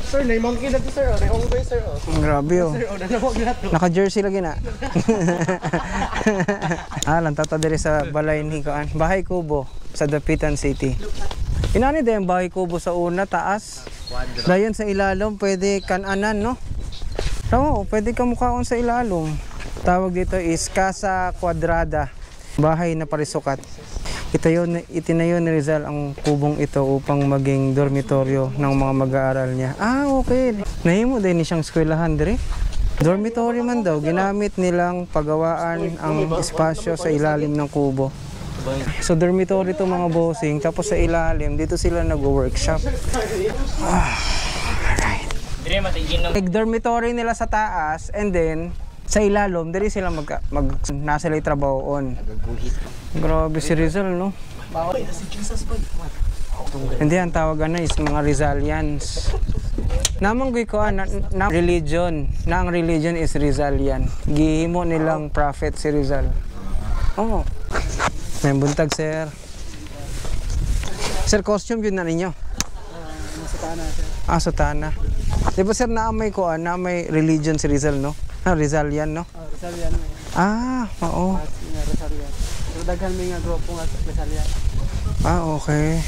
Sir, naimangkin na to sir. Naimangkin sir. Grabe oh. Sir, nanawag na to. Naka-jersey lagi na. Alam, tata diri sa balay ni Kuan. Bahay Kubo sa Dapitan City. Inani din Bahay Kubo sa una, taas. Dayon sa ilalom, pwede kananan, no? Oo, pwede ka mukhaon sa ilalom. Tawag dito is Casa Quadrada. Bahay na parisukat. Itinayo ni Rizal ang kubong ito upang maging dormitoryo ng mga mag-aaral niya. Ah, okay. Nahimo din siyang eskwelahan dire. Dormitory man daw, ginamit nilang pagawaan ang espasyo sa ilalim ng kubo. So dormitory to mga bossing, tapos sa ilalim, dito sila nag-workshop. Alright. Dormitory nila sa taas, and then sa ilalom, diri sila nasa lay trabahoon. Grabe si Rizal, no? Hindi, ang tawagan na is mga Rizalians. Namanggoy ko na religion. Na ang religion is Rizalian. Gihimo nilang prophet si Rizal. Oo. May buntag, sir. Sir, costume yun na ninyo? Sutana, sir. Ah, sutana. Di ba, sir, naamay ko, naamay religion si Rizal, no? Rizalian, no? Rizalian. Ah, oo. Rizalian. Pero daghan may nga grupo nga sa Rizalian. Ah, okay.